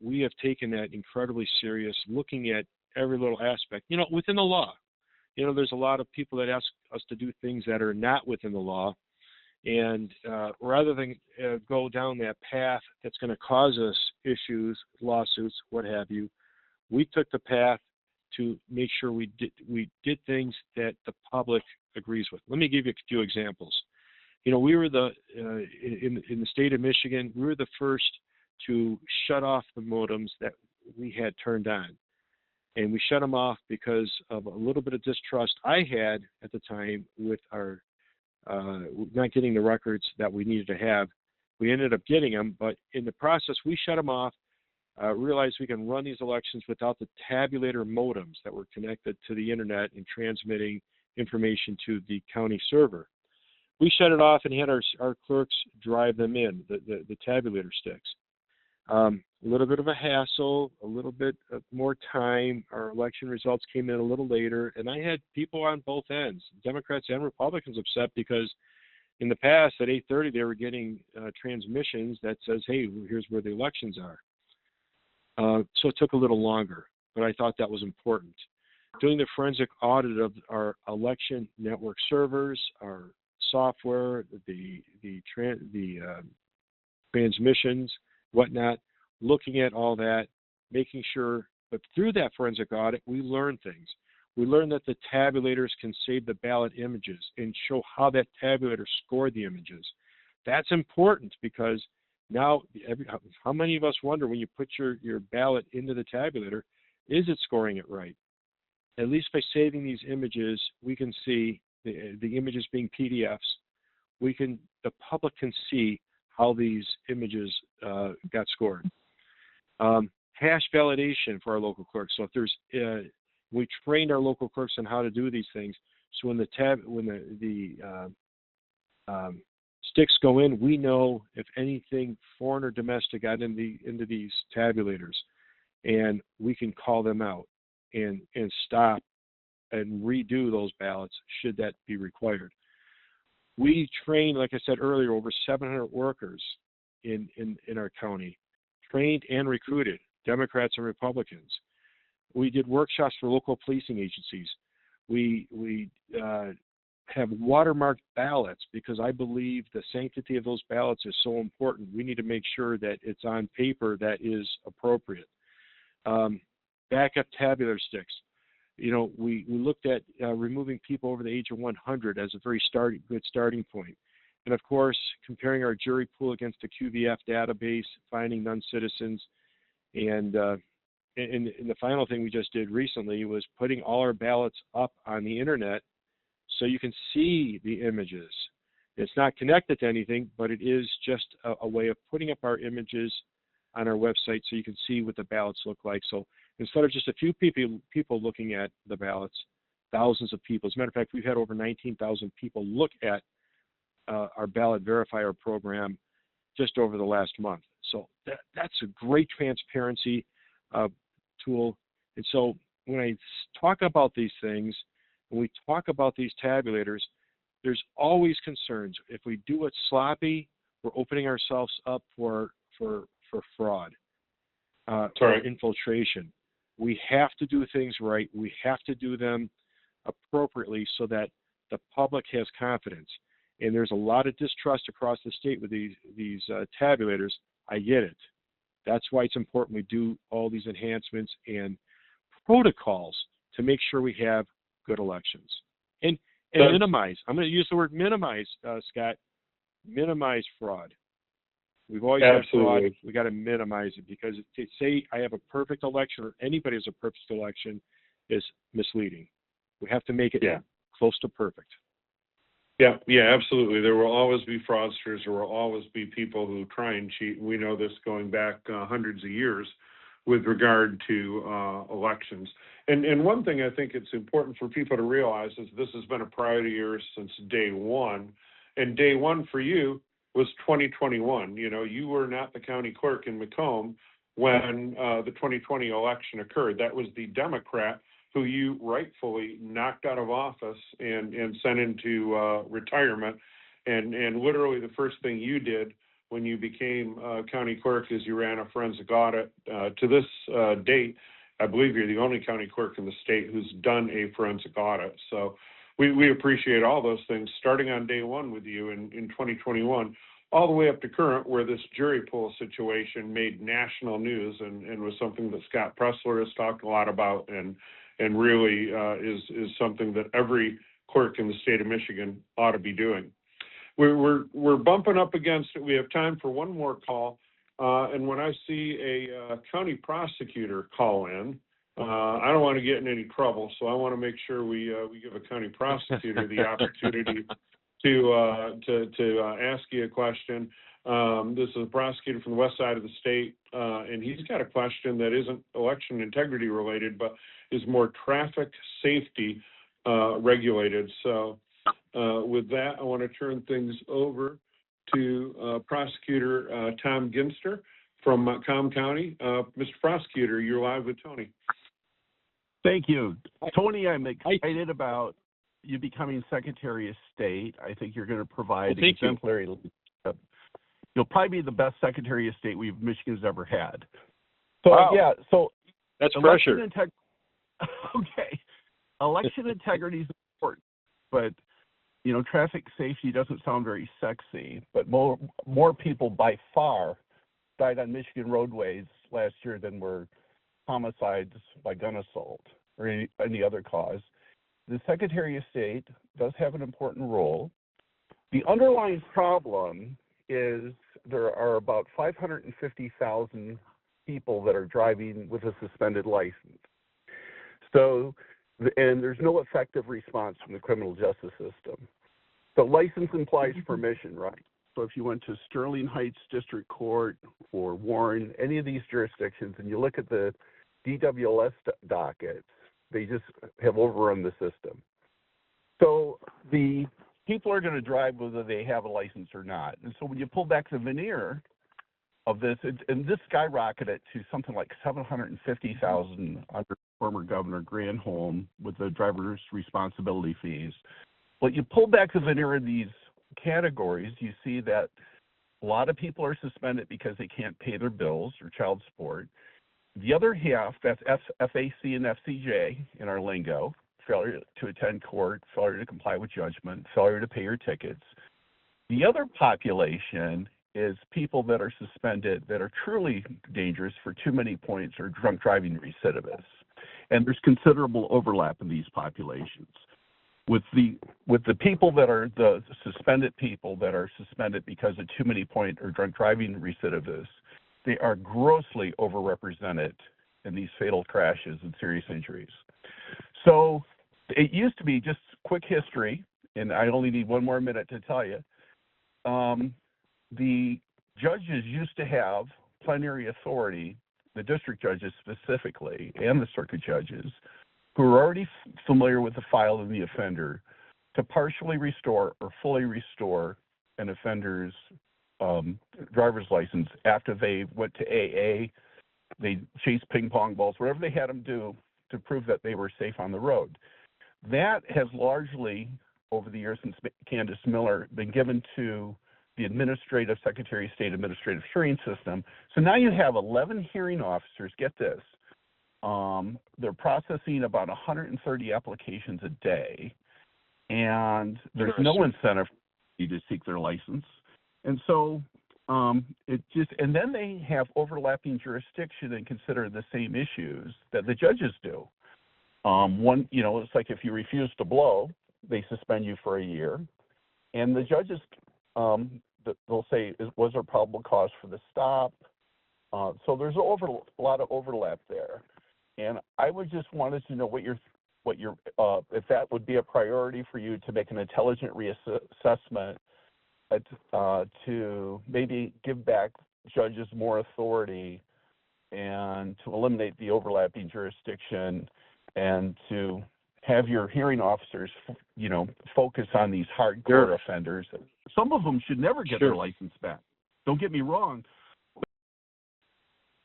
S2: we have taken that incredibly serious, looking at every little aspect, within the law. There's a lot of people that ask us to do things that are not within the law. And rather than go down that path that's going to cause us issues, lawsuits, what have you, we took the path to make sure we did things that the public agrees with. Let me give you a few examples. We were in the state of Michigan, we were the first to shut off the modems that we had turned on. And we shut them off because of a little bit of distrust I had at the time with our not getting the records that we needed to have. We ended up getting them, but in the process, we shut them off, realized we can run these elections without the tabulator modems that were connected to the internet and transmitting information to the county server. We shut it off and had our clerks drive them in, the tabulator sticks. A little bit of a hassle, a little bit of more time. Our election results came in a little later, and I had people on both ends, Democrats and Republicans, upset because in the past at 8:30 they were getting transmissions that says, "Hey, here's where the elections are." So it took a little longer, but I thought that was important. Doing the forensic audit of our election network servers, our software, the transmissions, whatnot, looking at all that, making sure, but through that forensic audit, we learned things. We learned that the tabulators can save the ballot images and show how that tabulator scored the images. That's important because now, how many of us wonder when you put your ballot into the tabulator, is it scoring it right? at least by saving these images, we can see the images being PDFs. The public can see how these images got scored. Hash validation for our local clerks. So if there's, we trained our local clerks on how to do these things. So when the sticks go in, we know if anything foreign or domestic got into these tabulators, and we can call them out and stop and redo those ballots should that be required. We trained, like I said earlier, over 700 workers in our county, trained and recruited, Democrats and Republicans. We did workshops for local policing agencies. We have watermarked ballots because I believe the sanctity of those ballots is so important. We need to make sure that it's on paper that is appropriate. Backup tabular sticks. You know, we looked at removing people over the age of 100 as a very good starting point. And of course, comparing our jury pool against the QVF database, finding non-citizens, and the final thing we just did recently was putting all our ballots up on the internet so you can see the images. It's not connected to anything, but it is just a way of putting up our images on our website so you can see what the ballots look like. So instead of just a few people looking at the ballots, thousands of people. As a matter of fact, we've had over 19,000 people look at our ballot verifier program just over the last month. So that's a great transparency tool. And so when I talk about these things, when we talk about these tabulators, there's always concerns. If we do it sloppy, we're opening ourselves up for fraud, or infiltration. We have to do things right. We have to do them appropriately so that the public has confidence. And there's a lot of distrust across the state with these tabulators. I get it. That's why it's important we do all these enhancements and protocols to make sure we have good elections. And minimize. I'm going to use the word minimize, Scott. Minimize fraud. We've always had fraud. We got to minimize it, because to say I have a perfect election or anybody has a perfect election is misleading. We have to make it close to perfect.
S1: Yeah, absolutely. There will always be fraudsters. There will always be people who try and cheat. We know this going back hundreds of years with regard to elections. And one thing I think it's important for people to realize is this has been a priority of yours since day one. And day one for you was 2021. You know, you were not the county clerk in Macomb when the 2020 election occurred. That was the Democrat who you rightfully knocked out of office and sent into retirement. And literally the first thing you did when you became county clerk is you ran a forensic audit. To this date, I believe you're the only county clerk in the state who's done a forensic audit. So we appreciate all those things, starting on day one with you in 2021, all the way up to current, where this jury pool situation made national news and was something that Scott Pressler has talked a lot about and really is something that every clerk in the state of Michigan ought to be doing. We're bumping up against it. We have time for one more call. And when I see a county prosecutor call in, I don't want to get in any trouble, so I want to make sure we give a county prosecutor the opportunity to ask you a question. This is a prosecutor from the west side of the state, and he's got a question that isn't election integrity related, but is more traffic safety regulated. So with that, I want to turn things over to Prosecutor Tom Ginster from Macomb County. Mr. Prosecutor, you're live with Tony.
S7: Thank you. Tony, I'm excited about you becoming Secretary of State. I think you're going to provide exemplary leadership. You'll probably be the best Secretary of State Michigan's ever had. So, so
S2: that's pressure.
S7: Okay. Election integrity is important, but, you know, traffic safety doesn't sound very sexy, but more people by far died on Michigan roadways last year than were homicides by gun assault or any other cause. The Secretary of State does have an important role. The underlying problem is there are about 550,000 people that are driving with a suspended license. So and there's no effective response from the criminal justice system. So license implies permission, right? So if you went to Sterling Heights District Court or Warren, any of these jurisdictions, and you look at the DWLS dockets, they just have overrun the system. So the people are going to drive whether they have a license or not. And so when you pull back the veneer of this, and this skyrocketed to something like $750,000 under former Governor Granholm with the driver's responsibility fees. But you pull back the veneer of these categories, you see that a lot of people are suspended because they can't pay their bills or child support. The other half, that's FAC and FCJ in our lingo, failure to attend court, failure to comply with judgment, failure to pay your tickets. The other population is people that are suspended that are truly dangerous for too many points or drunk driving recidivists. And there's considerable overlap in these populations. With the people that are the suspended people that are suspended because of too many point or drunk driving recidivists, they are grossly overrepresented in these fatal crashes and serious injuries. So it used to be, just quick history, and I only need one more minute to tell you, the judges used to have plenary authority, the district judges specifically, and the circuit judges, who are already familiar with the file of the offender, to partially restore or fully restore an offender's driver's license after they went to AA, they chased ping pong balls, whatever they had them do to prove that they were safe on the road. That has largely, over the years since Candace Miller, been given to the Administrative Secretary of State Administrative Hearing System. So now you have 11 hearing officers, get this, they're processing about 130 applications a day, and there's no incentive for you to seek their license. And so and then they have overlapping jurisdiction and consider the same issues that the judges do. One, it's like if you refuse to blow, they suspend you for a year, and the judges, they'll say, was there probable cause for the stop? So there's a lot of overlap there. And I would just wanted to know what your if that would be a priority for you to make an intelligent reassessment to maybe give back judges more authority and to eliminate the overlapping jurisdiction and to have your hearing officers, focus on these hardcore offenders. Some of them should never get their license back. Don't get me wrong.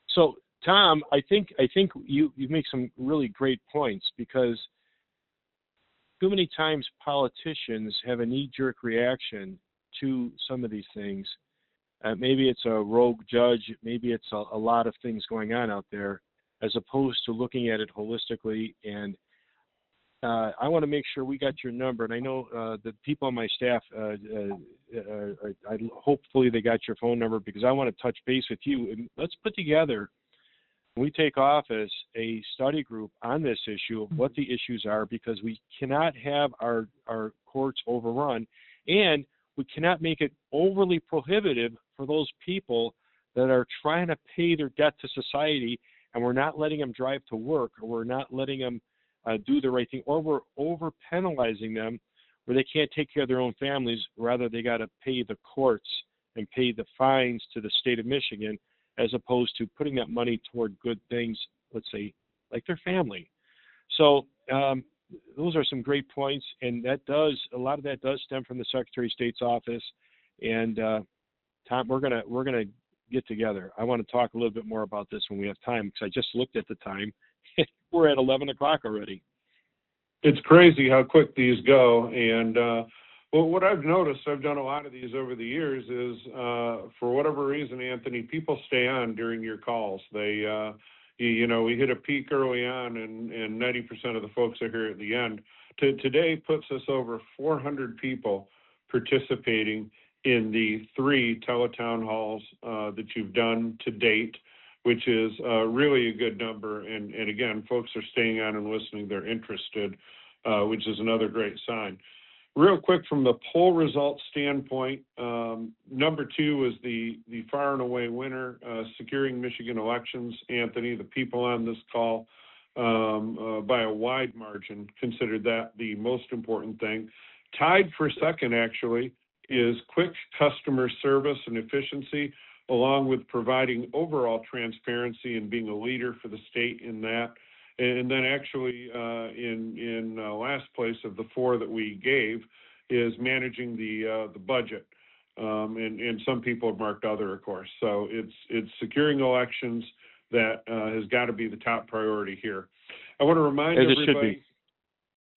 S2: So, Tom, I think you make some really great points, because too many times politicians have a knee-jerk reaction to some of these things. Maybe it's a rogue judge, maybe it's a lot of things going on out there, as opposed to looking at it holistically. And I want to make sure we got your number. And I know the people on my staff, hopefully they got your phone number, because I want to touch base with you. And let's put together, when we take office, a study group on this issue of what the issues are, because we cannot have our courts overrun, and we cannot make it overly prohibitive for those people that are trying to pay their debt to society, and we're not letting them drive to work, or we're not letting them do the right thing, or we're over penalizing them where they can't take care of their own families. Rather, they got to pay the courts and pay the fines to the state of Michigan, as opposed to putting that money toward good things, let's say, like their family. So those are some great points, and a lot of that does stem from the Secretary of State's office. And Tom, we're gonna get together. I want to talk a little bit more about this when we have time, because I just looked at the time. We're at 11 o'clock already.
S1: It's crazy how quick these go. And well, what I've noticed, I've done a lot of these over the years, is for whatever reason, Anthony, people stay on during your calls. They, we hit a peak early on, and 90% of the folks are here at the end. Today puts us over 400 people participating in the 3 Tele-Town halls that you've done to date, which is really a good number. And again, folks are staying on and listening. They're interested, which is another great sign. Real quick, from the poll results standpoint, number 2 is the far and away winner, securing Michigan elections. Anthony, the people on this call by a wide margin, considered that the most important thing. Tied for second, actually, is quick customer service and efficiency, along with providing overall transparency and being a leader for the state in that. And then actually in last place of the four that we gave is managing the budget. And some people have marked other, of course. So it's securing elections that has got to be the top priority here. I want to remind everybody.
S2: It should be.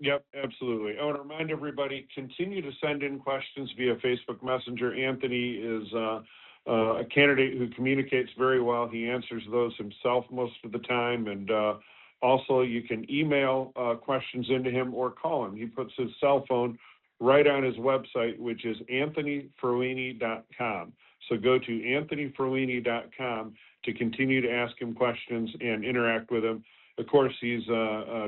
S1: Yep, absolutely. I want to remind everybody, continue to send in questions via Facebook Messenger. Anthony is a candidate who communicates very well. He answers those himself most of the time. And also, you can email questions into him or call him. He puts his cell phone right on his website, which is anthonyforlini.com. So go to anthonyforlini.com to continue to ask him questions and interact with him. Of course, he's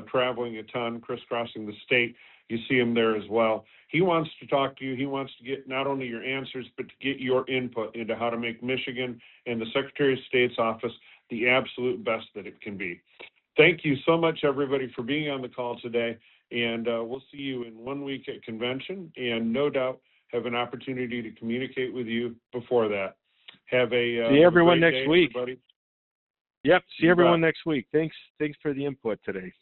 S1: traveling a ton, crisscrossing the state. You see him there as well. He wants to talk to you. He wants to get not only your answers, but to get your input into how to make Michigan and the Secretary of State's office the absolute best that it can be. Thank you so much, everybody, for being on the call today. And we'll see you in 1 week at convention, and no doubt have an opportunity to communicate with you before that. Have a
S2: see everyone next
S1: day,
S2: week.
S1: Everybody.
S2: Yep. See everyone next week. Thanks for the input today.